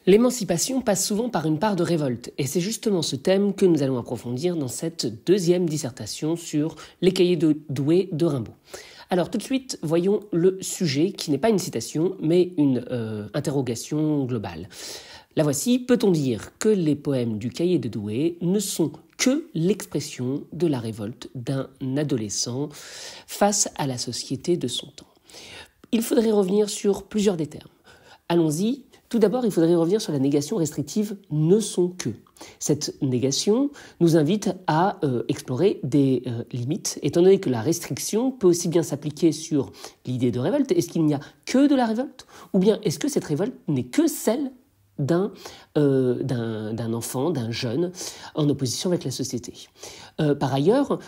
L'émancipation passe souvent par une part de révolte, et c'est justement ce thème que nous allons approfondir dans cette deuxième dissertation sur les cahiers de Douai de Rimbaud. Alors tout de suite, voyons le sujet qui n'est pas une citation, mais une interrogation globale. La voici, peut-on dire que les poèmes du cahier de Douai ne sont que l'expression de la révolte d'un adolescent face à la société de son temps? Il faudrait revenir sur plusieurs des termes. Allons-y. Tout d'abord, il faudrait revenir sur la négation restrictive « ne sont que ». Cette négation nous invite à explorer des limites, étant donné que la restriction peut aussi bien s'appliquer sur l'idée de révolte. Est-ce qu'il n'y a que de la révolte? Ou bien est-ce que cette révolte n'est que celle d'un enfant, d'un jeune, en opposition avec la société. Par ailleurs,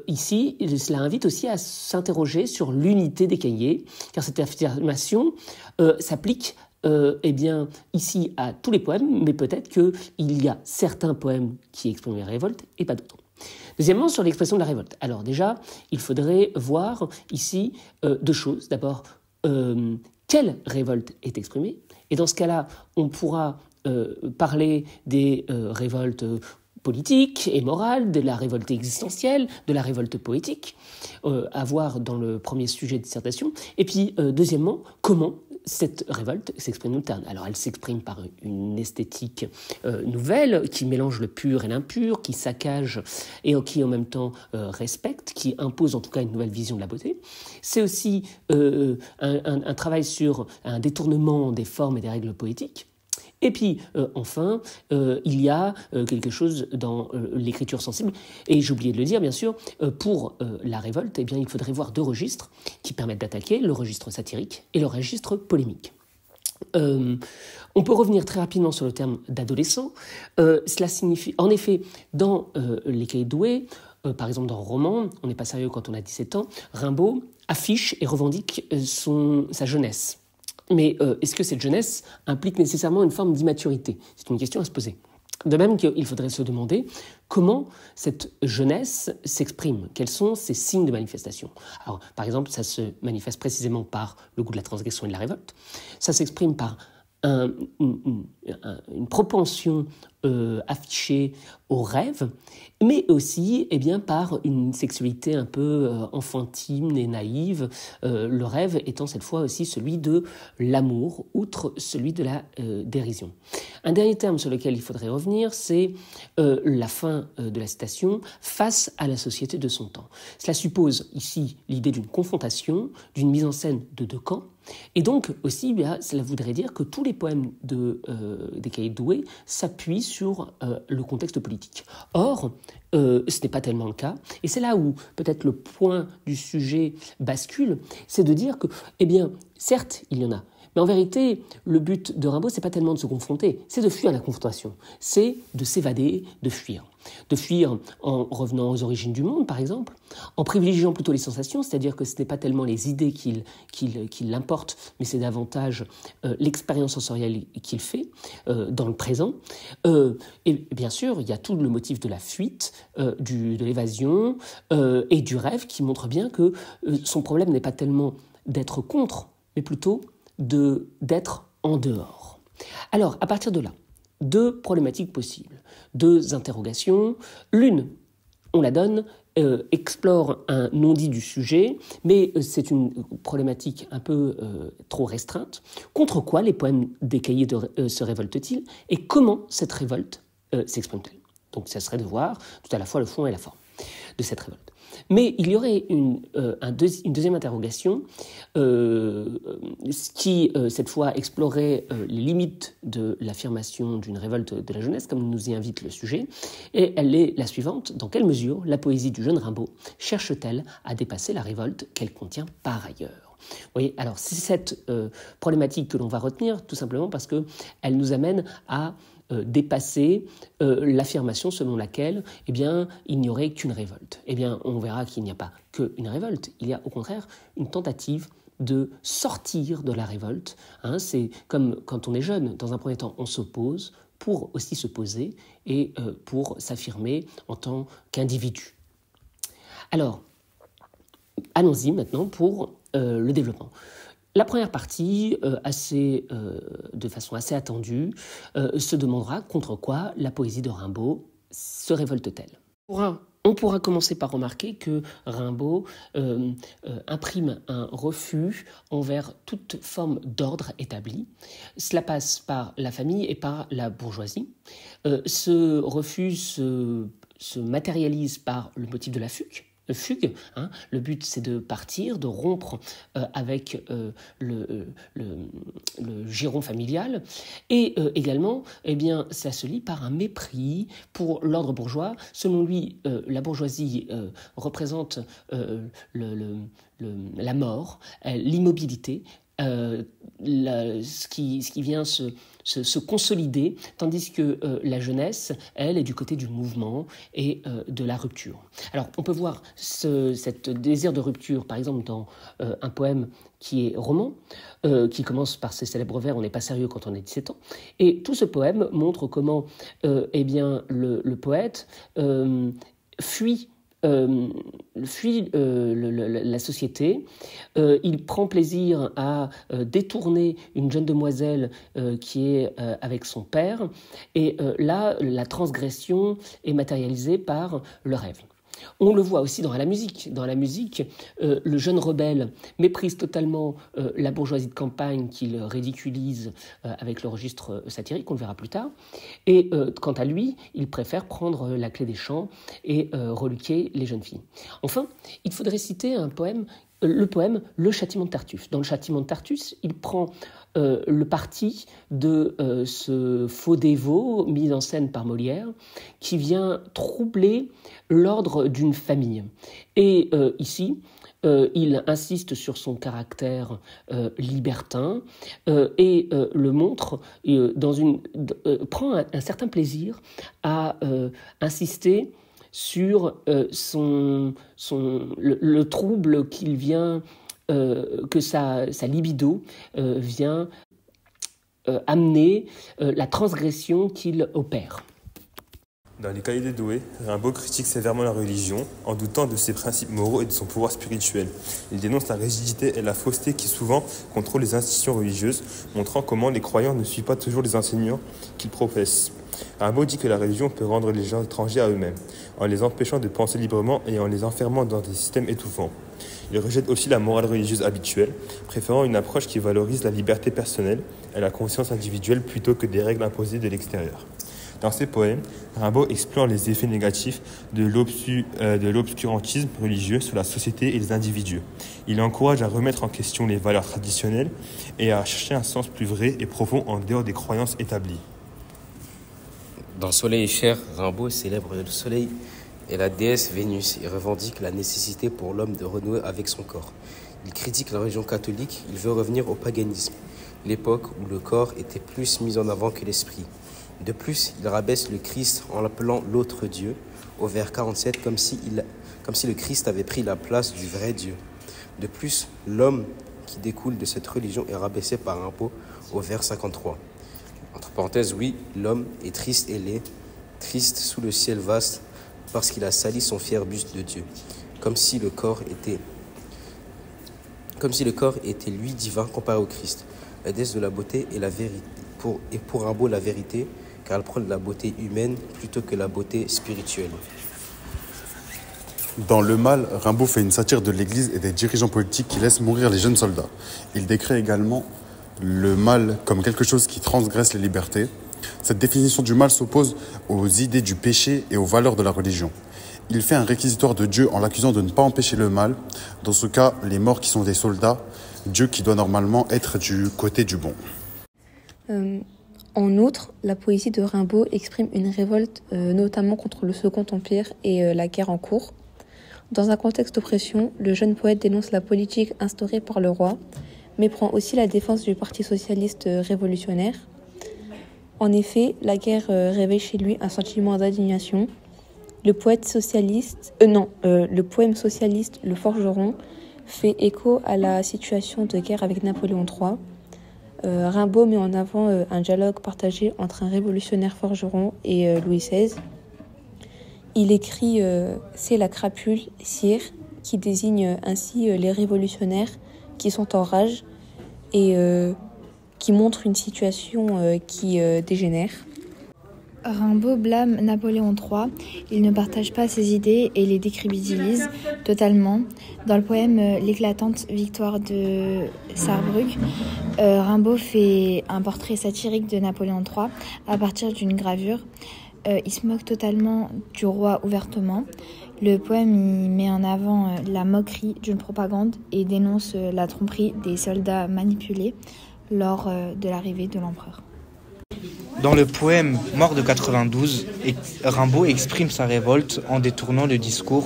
ici, cela invite aussi à s'interroger sur l'unité des cahiers, car cette affirmation s'applique ici à tous les poèmes, mais peut-être qu'il y a certains poèmes qui expriment la révolte et pas d'autres. Deuxièmement, sur l'expression de la révolte. Alors déjà, il faudrait voir ici deux choses. D'abord, quelle révolte est exprimée? Et dans ce cas-là, on pourra parler des révoltes politique et morale, de la révolte existentielle, de la révolte poétique, à voir dans le premier sujet de dissertation. Et puis, deuxièmement, comment cette révolte s'exprime dans le terme. Alors, elle s'exprime par une esthétique nouvelle, qui mélange le pur et l'impur, qui saccage et qui, en même temps, respecte, qui impose en tout cas une nouvelle vision de la beauté. C'est aussi un travail sur un détournement des formes et des règles poétiques. Et puis, enfin, il y a quelque chose dans l'écriture sensible. Et j'ai oublié de le dire, bien sûr, pour la révolte, eh bien, il faudrait voir deux registres qui permettent d'attaquer, le registre satirique et le registre polémique. On peut revenir très rapidement sur le terme d'adolescent. Cela signifie, en effet, dans les cahiers de Douai, par exemple dans le roman, on n'est pas sérieux quand on a 17 ans, Rimbaud affiche et revendique sa jeunesse. Mais est-ce que cette jeunesse implique nécessairement une forme d'immaturité? C'est une question à se poser. De même qu'il faudrait se demander comment cette jeunesse s'exprime, quels sont ses signes de manifestation. Alors, par exemple, ça se manifeste précisément par le goût de la transgression et de la révolte. Ça s'exprime par une propension affichée au rêve, mais aussi par une sexualité un peu enfantine et naïve, le rêve étant cette fois aussi celui de l'amour, outre celui de la dérision. Un dernier terme sur lequel il faudrait revenir, c'est la fin de la citation, face à la société de son temps. Cela suppose ici l'idée d'une confrontation, d'une mise en scène de deux camps, et donc aussi, cela voudrait dire que tous les poèmes des cahiers de Douai s'appuient sur le contexte politique. Or, ce n'est pas tellement le cas, et c'est là où peut-être le point du sujet bascule, c'est de dire que, certes, il y en a, mais en vérité, le but de Rimbaud, c'est pas tellement de se confronter, c'est de fuir la confrontation, c'est de s'évader, de fuir. De fuir en revenant aux origines du monde, par exemple, en privilégiant plutôt les sensations, c'est-à-dire que ce n'est pas tellement les idées qui l'importent, mais c'est davantage l'expérience sensorielle qu'il fait dans le présent. Et bien sûr, il y a tout le motif de la fuite, de l'évasion et du rêve qui montre bien que son problème n'est pas tellement d'être contre, mais plutôt d'être en dehors. Alors, à partir de là, deux problématiques possibles, deux interrogations. L'une, on la donne, explore un non-dit du sujet, mais c'est une problématique un peu trop restreinte. Contre quoi les poèmes des cahiers se révoltent-ils et comment cette révolte s'exprime-t-elle? Donc, ça serait de voir tout à la fois le fond et la forme de cette révolte. Mais il y aurait une deuxième interrogation qui, cette fois, explorait les limites de l'affirmation d'une révolte de la jeunesse, comme nous y invite le sujet, et elle est la suivante. Dans quelle mesure la poésie du jeune Rimbaud cherche-t-elle à dépasser la révolte qu'elle contient par ailleurs? Vous voyez, alors c'est cette problématique que l'on va retenir, tout simplement parce qu'elle nous amène à dépasser l'affirmation selon laquelle il n'y aurait qu'une révolte. On verra qu'il n'y a pas qu'une révolte, il y a au contraire une tentative de sortir de la révolte. C'est comme quand on est jeune, dans un premier temps on s'oppose pour aussi se poser et pour s'affirmer en tant qu'individu. Alors, allons-y maintenant pour le développement. La première partie, de façon assez attendue, se demandera contre quoi la poésie de Rimbaud se révolte-t-elle. On pourra commencer par remarquer que Rimbaud imprime un refus envers toute forme d'ordre établi. Cela passe par la famille et par la bourgeoisie. Ce refus se matérialise par le motif de la fugue. Le but, c'est de partir, de rompre avec le giron familial, et également, ça se lie par un mépris pour l'ordre bourgeois. Selon lui, la bourgeoisie représente la mort, l'immobilité, ce qui vient se consolider, tandis que la jeunesse, elle, est du côté du mouvement et de la rupture. Alors, on peut voir cet désir de rupture, par exemple, dans un poème qui est roman, qui commence par ces célèbres vers « On n'est pas sérieux quand on a 17 ans ». Et tout ce poème montre comment le poète fuit la société. Il prend plaisir à détourner une jeune demoiselle qui est avec son père, et là, la transgression est matérialisée par le rêve. On le voit aussi dans la musique. Dans la musique, le jeune rebelle méprise totalement la bourgeoisie de campagne qu'il ridiculise avec le registre satirique, on le verra plus tard. Et quant à lui, il préfère prendre la clé des champs et reluquer les jeunes filles. Enfin, il faudrait citer le poème « Le châtiment de Tartuffe ». Dans « Le châtiment de Tartuffe », il prend le parti de ce faux dévot mis en scène par Molière qui vient troubler l'ordre d'une famille. Et ici, il insiste sur son caractère libertin et le montre, prend un certain plaisir à insister sur le trouble qu'il vient, que sa libido vient amener, la transgression qu'il opère. Dans les Cahiers des Doués, Rimbaud critique sévèrement la religion en doutant de ses principes moraux et de son pouvoir spirituel. Il dénonce la rigidité et la fausseté qui souvent contrôlent les institutions religieuses, montrant comment les croyants ne suivent pas toujours les enseignants qu'ils professent. Rimbaud dit que la religion peut rendre les gens étrangers à eux-mêmes, en les empêchant de penser librement et en les enfermant dans des systèmes étouffants. Il rejette aussi la morale religieuse habituelle, préférant une approche qui valorise la liberté personnelle et la conscience individuelle plutôt que des règles imposées de l'extérieur. Dans ses poèmes, Rimbaud explore les effets négatifs de l'obscurantisme religieux sur la société et les individus. Il encourage à remettre en question les valeurs traditionnelles et à chercher un sens plus vrai et profond en dehors des croyances établies. Dans Soleil et chair, Rimbaud célèbre le soleil et la déesse Vénus et revendique la nécessité pour l'homme de renouer avec son corps. Il critique la religion catholique, il veut revenir au paganisme, l'époque où le corps était plus mis en avant que l'esprit. De plus, il rabaisse le Christ en l'appelant l'autre Dieu, au vers 47, comme si le Christ avait pris la place du vrai Dieu. De plus, l'homme qui découle de cette religion est rabaissé par Rimbaud au vers 53. Entre parenthèses, oui, l'homme est triste et laid, triste sous le ciel vaste, parce qu'il a sali son fier buste de Dieu, comme si le corps était lui divin comparé au Christ, la déesse de la beauté et la vérité. Pour Rimbaud, la vérité, car elle prône la beauté humaine plutôt que la beauté spirituelle. Dans Le Mal, Rimbaud fait une satire de l'Église et des dirigeants politiques qui laissent mourir les jeunes soldats. Il décrit également le mal comme quelque chose qui transgresse les libertés. Cette définition du mal s'oppose aux idées du péché et aux valeurs de la religion. Il fait un réquisitoire de Dieu en l'accusant de ne pas empêcher le mal. Dans ce cas, les morts qui sont des soldats, Dieu qui doit normalement être du côté du bon. En outre, la poésie de Rimbaud exprime une révolte notamment contre le Second Empire et la guerre en cours. Dans un contexte d'oppression, le jeune poète dénonce la politique instaurée par le roi, mais prend aussi la défense du Parti socialiste révolutionnaire. En effet, la guerre réveille chez lui un sentiment d'indignation. Le poème socialiste, Le Forgeron, fait écho à la situation de guerre avec Napoléon III. Rimbaud met en avant un dialogue partagé entre un révolutionnaire forgeron et Louis XVI. Il écrit « C'est la crapule, sire », qui désigne ainsi les révolutionnaires qui sont en rage et qui montre une situation qui dégénère. Rimbaud blâme Napoléon III, il ne partage pas ses idées et les décrédibilise totalement. Dans le poème L'éclatante victoire de Sarrebruck, Rimbaud fait un portrait satirique de Napoléon III à partir d'une gravure. Il se moque totalement du roi ouvertement. Le poème y met en avant la moquerie d'une propagande et dénonce la tromperie des soldats manipulés lors de l'arrivée de l'empereur. Dans le poème Mort de 92, Rimbaud exprime sa révolte en détournant le discours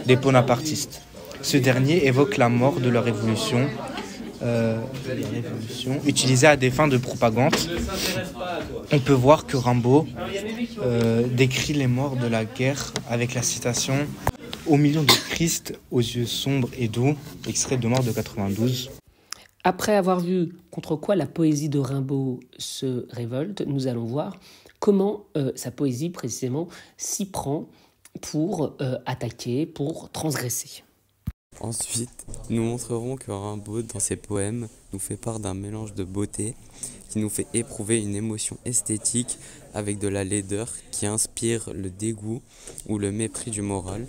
des bonapartistes. Ce dernier évoque la mort de leur révolution, utilisée à des fins de propagande. On peut voir que Rimbaud décrit les morts de la guerre avec la citation « Au milieu de Christ, aux yeux sombres et doux », extrait de Mort de 92. Après avoir vu contre quoi la poésie de Rimbaud se révolte, nous allons voir comment sa poésie précisément s'y prend pour attaquer, pour transgresser. Ensuite, nous montrerons que Rimbaud, dans ses poèmes, nous fait part d'un mélange de beauté qui nous fait éprouver une émotion esthétique avec de la laideur qui inspire le dégoût ou le mépris du moral.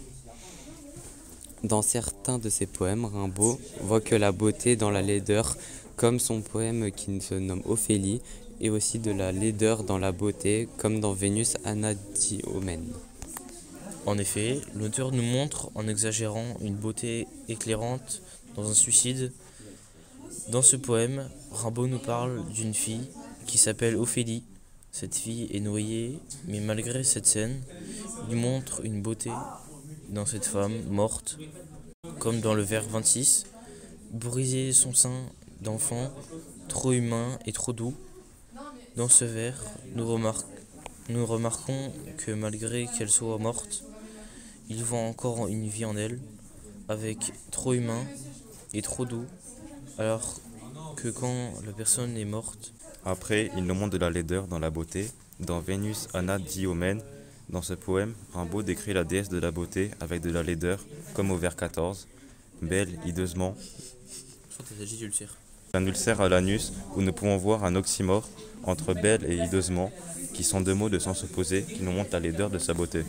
Dans certains de ses poèmes, Rimbaud voit que la beauté dans la laideur, comme son poème qui se nomme Ophélie, et aussi de la laideur dans la beauté, comme dans Vénus Anadyomène. En effet, l'auteur nous montre, en exagérant, une beauté éclairante dans un suicide. Dans ce poème, Rimbaud nous parle d'une fille qui s'appelle Ophélie. Cette fille est noyée, mais malgré cette scène, il montre une beauté dans cette femme morte, comme dans le vers 26, briser son sein d'enfant, trop humain et trop doux. Dans ce vers, nous remarquons que malgré qu'elle soit morte, il voit encore une vie en elle, avec trop humain et trop doux, alors que quand la personne est morte. Après, il nous montre de la laideur dans la beauté. Dans Vénus Anadyomène, dans ce poème, Rimbaud décrit la déesse de la beauté avec de la laideur, comme au vers 14, belle, hideusement. Un ulcère à l'anus, où nous pouvons voir un oxymore entre belle et hideusement, qui sont deux mots de sens opposés qui nous montrent la laideur de sa beauté.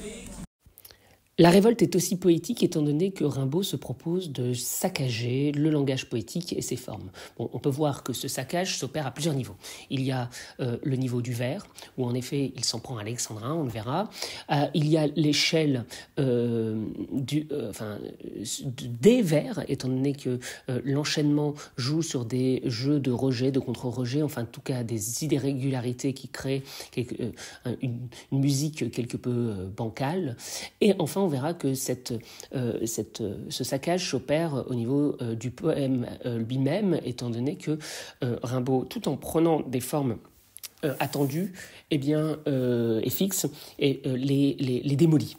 La révolte est aussi poétique étant donné que Rimbaud se propose de saccager le langage poétique et ses formes. Bon, on peut voir que ce saccage s'opère à plusieurs niveaux. Il y a le niveau du vers, où en effet il s'en prend à l'alexandrin, on le verra. Il y a l'échelle des vers, étant donné que l'enchaînement joue sur des jeux de rejet, de contre-rejet, enfin en tout cas des irrégularités qui créent une musique quelque peu bancale. Et enfin, on verra que ce saccage s'opère au niveau du poème lui-même, étant donné que Rimbaud, tout en prenant des formes attendues et fixes, et les démolit.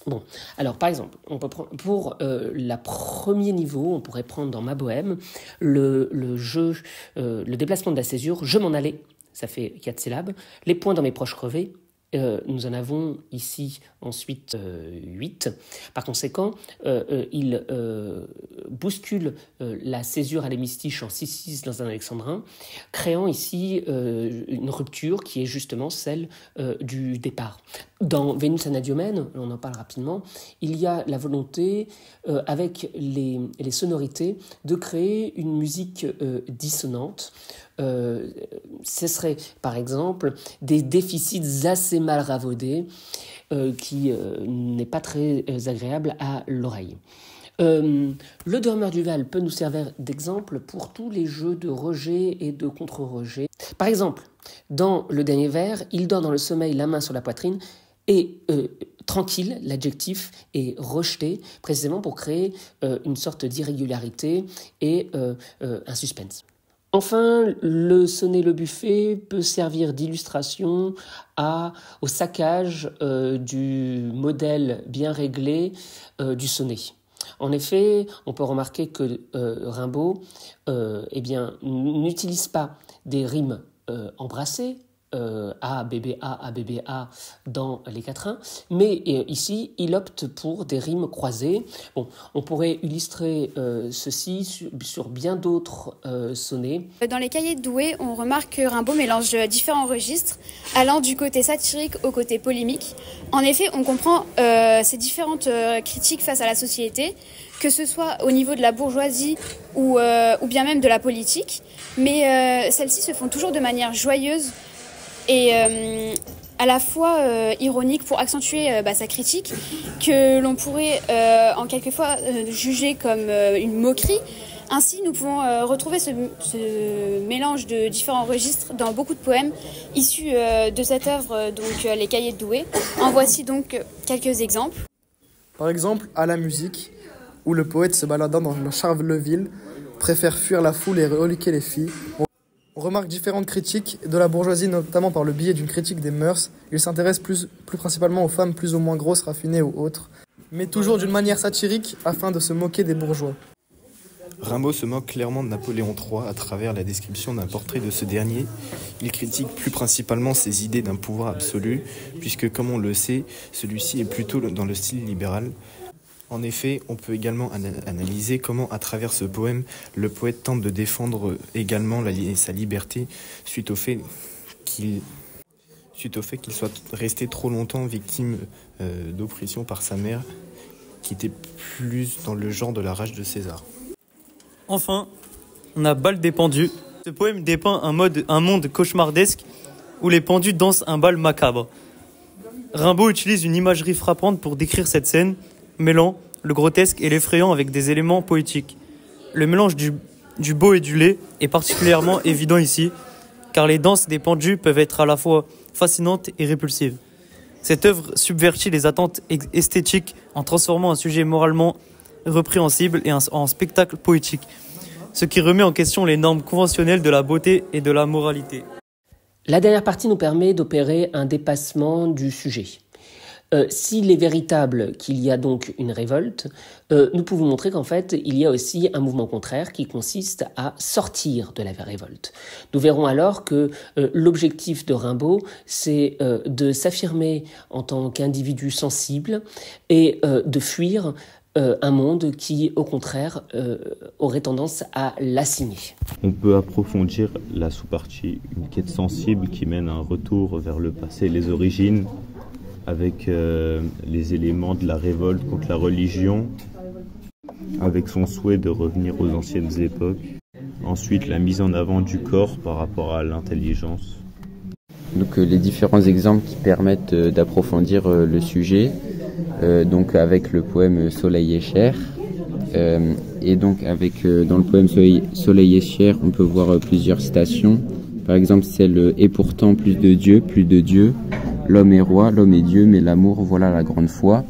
Bon, alors par exemple, on peut prendre, pour le premier niveau, on pourrait prendre dans Ma Bohème le déplacement de la césure, je m'en allais, ça fait 4 syllabes, les points dans mes proches crevés. Nous en avons ici ensuite 8. Par conséquent, il bouscule la césure à l'hémistiche en 6-6 dans un alexandrin, créant ici une rupture qui est justement celle du départ. Dans Vénus Anadyomène, on en parle rapidement, il y a la volonté, avec les sonorités, de créer une musique dissonante. Ce serait par exemple des déficits assez mal ravaudés qui n'est pas très agréable à l'oreille. Le Dormeur du Val peut nous servir d'exemple pour tous les jeux de rejet et de contre-rejet. Par exemple, dans le dernier vers, il dort dans le sommeil, la main sur la poitrine, et tranquille, l'adjectif est rejeté précisément pour créer une sorte d'irrégularité et un suspense. Enfin, le sonnet Le Buffet peut servir d'illustration au saccage du modèle bien réglé du sonnet. En effet, on peut remarquer que Rimbaud n'utilise pas des rimes embrassées, A, bébé A dans les quatrains, mais ici, il opte pour des rimes croisées. Bon, on pourrait illustrer ceci sur bien d'autres sonnets. Dans les cahiers de Douai, on remarque que Rimbaud mélange différents registres, allant du côté satirique au côté polémique. En effet, on comprend ces différentes critiques face à la société, que ce soit au niveau de la bourgeoisie ou bien même de la politique, mais celles-ci se font toujours de manière joyeuse et à la fois ironique pour accentuer sa critique, que l'on pourrait en quelque fois juger comme une moquerie. Ainsi, nous pouvons retrouver ce mélange de différents registres dans beaucoup de poèmes issus de cette œuvre, donc les cahiers de Douai. En voici donc quelques exemples. Par exemple, à la musique, où le poète se baladant dans Charleville préfère fuir la foule et reluquer les filles. On remarque différentes critiques de la bourgeoisie, notamment par le biais d'une critique des mœurs. Il s'intéresse plus principalement aux femmes plus ou moins grosses, raffinées ou autres, mais toujours d'une manière satirique afin de se moquer des bourgeois. Rimbaud se moque clairement de Napoléon III à travers la description d'un portrait de ce dernier. Il critique plus principalement ses idées d'un pouvoir absolu, puisque comme on le sait, celui-ci est plutôt dans le style libéral. En effet, on peut également analyser comment, à travers ce poème, le poète tente de défendre également sa liberté suite au fait qu'il soit resté trop longtemps victime d'oppression par sa mère, qui était plus dans le genre de la rage de César. Enfin, on a Bal des pendus. Ce poème dépeint un monde cauchemardesque où les pendus dansent un bal macabre. Rimbaud utilise une imagerie frappante pour décrire cette scène, mêlant le grotesque et l'effrayant avec des éléments poétiques. Le mélange du beau et du laid est particulièrement évident ici, car les danses des pendus peuvent être à la fois fascinantes et répulsives. Cette œuvre subvertit les attentes esthétiques en transformant un sujet moralement répréhensible et en spectacle poétique, ce qui remet en question les normes conventionnelles de la beauté et de la moralité. La dernière partie nous permet d'opérer un dépassement du sujet. S'il est véritable qu'il y a donc une révolte, nous pouvons montrer qu'en fait, il y a aussi un mouvement contraire qui consiste à sortir de la révolte. Nous verrons alors que l'objectif de Rimbaud, c'est de s'affirmer en tant qu'individu sensible et de fuir un monde qui, au contraire, aurait tendance à l'assigner. On peut approfondir la sous-partie, une quête sensible qui mène à un retour vers le passé et les origines, avec les éléments de la révolte contre la religion, avec son souhait de revenir aux anciennes époques. Ensuite, la mise en avant du corps par rapport à l'intelligence. Donc les différents exemples qui permettent d'approfondir le sujet, donc avec le poème Soleil et chair, et donc avec dans le poème Soleil et chair, on peut voir plusieurs citations. Par exemple, celle « Et pourtant plus de Dieu, l'homme est roi, l'homme est Dieu, mais l'amour, voilà la grande foi ».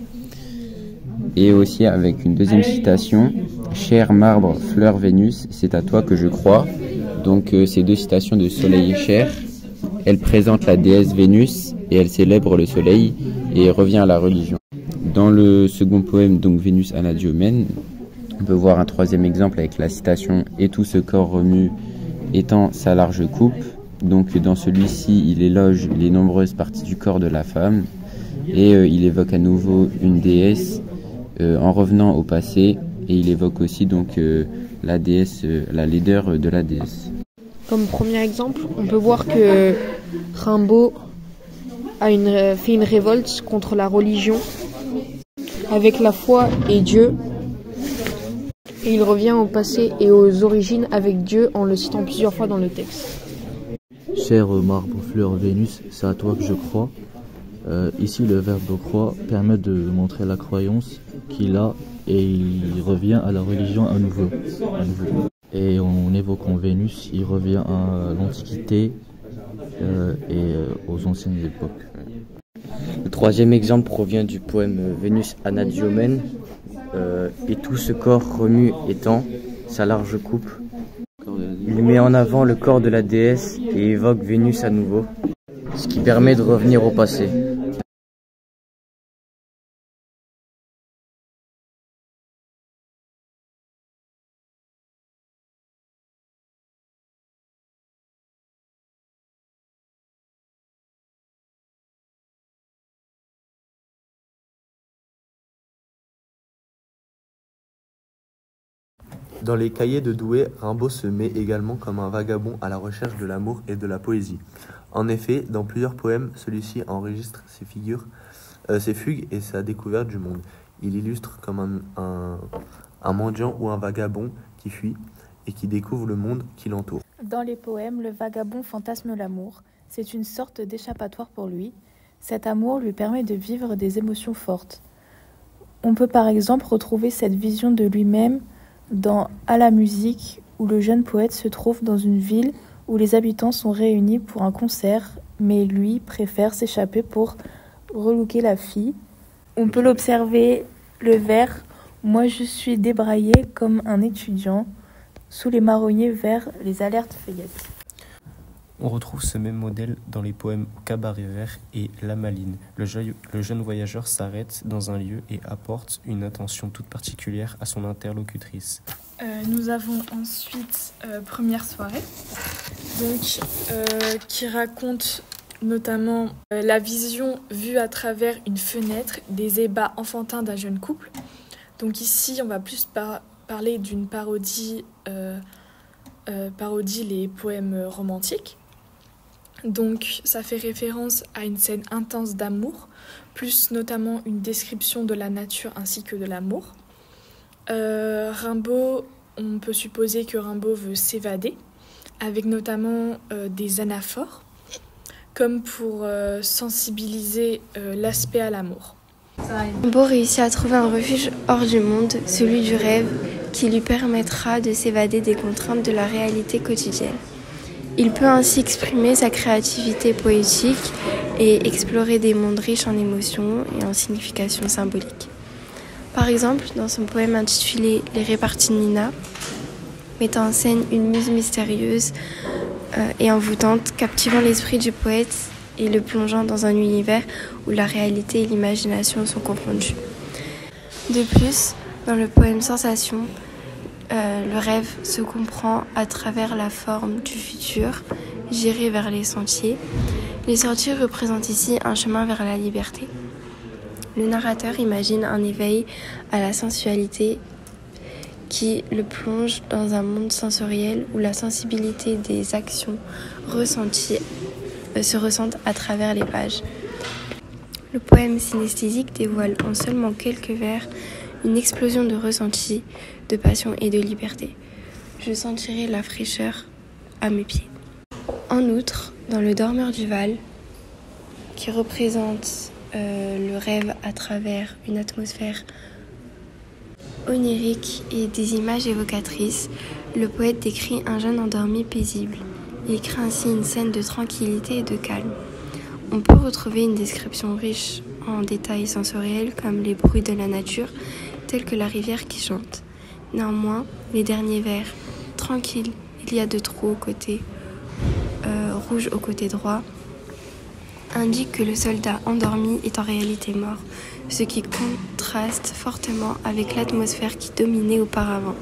Et aussi avec une deuxième citation « Chair, marbre, fleur, Vénus, c'est à toi que je crois ». Donc ces deux citations de Soleil et chair, elle présente la déesse Vénus et elle célèbre le soleil et revient à la religion. Dans le second poème, donc Vénus Anadyomène, on peut voir un troisième exemple avec la citation « Et tout ce corps remue étant sa large coupe ». Donc dans celui-ci, il éloge les nombreuses parties du corps de la femme et il évoque à nouveau une déesse en revenant au passé, et il évoque aussi donc la déesse, la laideur de la déesse. Comme premier exemple, on peut voir que Rimbaud a fait une révolte contre la religion avec la foi et Dieu. Et il revient au passé et aux origines avec Dieu en le citant plusieurs fois dans le texte. Chair, marbre, fleur, Vénus, c'est à toi que je crois. Ici, le verbe croire permet de montrer la croyance qu'il a et il revient à la religion à nouveau. Et en évoquant Vénus, il revient à l'Antiquité et aux anciennes époques. Le troisième exemple provient du poème Vénus Anadyomène. Et tout ce corps remue étant sa large coupe. Il met en avant le corps de la déesse et évoque Vénus à nouveau, ce qui permet de revenir au passé. Dans les cahiers de Douai, Rimbaud se met également comme un vagabond à la recherche de l'amour et de la poésie. En effet, dans plusieurs poèmes, celui-ci enregistre ses fugues et sa découverte du monde. Il illustre comme un mendiant ou un vagabond qui fuit et qui découvre le monde qui l'entoure. Dans les poèmes, le vagabond fantasme l'amour. C'est une sorte d'échappatoire pour lui. Cet amour lui permet de vivre des émotions fortes. On peut par exemple retrouver cette vision de lui-même dans À la musique, où le jeune poète se trouve dans une ville où les habitants sont réunis pour un concert, mais lui préfère s'échapper pour relooker la fille. On peut l'observer le vers « Moi je suis débraillé comme un étudiant, sous les marronniers verts, les alertes feuillettes ». On retrouve ce même modèle dans les poèmes Cabaret vert et La Maline. Le jeune voyageur s'arrête dans un lieu et apporte une attention toute particulière à son interlocutrice. Nous avons ensuite Première soirée, qui raconte notamment la vision vue à travers une fenêtre des ébats enfantins d'un jeune couple. Donc ici, on va plus parler d'une parodie les poèmes romantiques. Donc ça fait référence à une scène intense d'amour, plus notamment une description de la nature ainsi que de l'amour. Rimbaud, on peut supposer que Rimbaud veut s'évader, avec notamment des anaphores, comme pour sensibiliser l'aspect à l'amour. Rimbaud réussit à trouver un refuge hors du monde, celui du rêve, qui lui permettra de s'évader des contraintes de la réalité quotidienne. Il peut ainsi exprimer sa créativité poétique et explorer des mondes riches en émotions et en significations symboliques. Par exemple, dans son poème intitulé « Les réparties de Nina », mettant en scène une muse mystérieuse et envoûtante, captivant l'esprit du poète et le plongeant dans un univers où la réalité et l'imagination sont confondues. De plus, dans le poème « Sensation », le rêve se comprend à travers la forme du futur, giré vers les sentiers. Les sentiers représentent ici un chemin vers la liberté. Le narrateur imagine un éveil à la sensualité qui le plonge dans un monde sensoriel où la sensibilité des actions ressenties se ressentent à travers les pages. Le poème synesthésique dévoile en seulement quelques vers une explosion de ressenti, de passion et de liberté. Je sentirai la fraîcheur à mes pieds. En outre, dans Le Dormeur du Val, qui représente le rêve à travers une atmosphère onirique et des images évocatrices, le poète décrit un jeune endormi paisible. Il crée ainsi une scène de tranquillité et de calme. On peut retrouver une description riche en détails sensoriels comme les bruits de la nature, tels que la rivière qui chante. Néanmoins, les derniers vers, tranquille, il y a 2 trous au côté, rouge au côté droit, indiquent que le soldat endormi est en réalité mort, ce qui contraste fortement avec l'atmosphère qui dominait auparavant.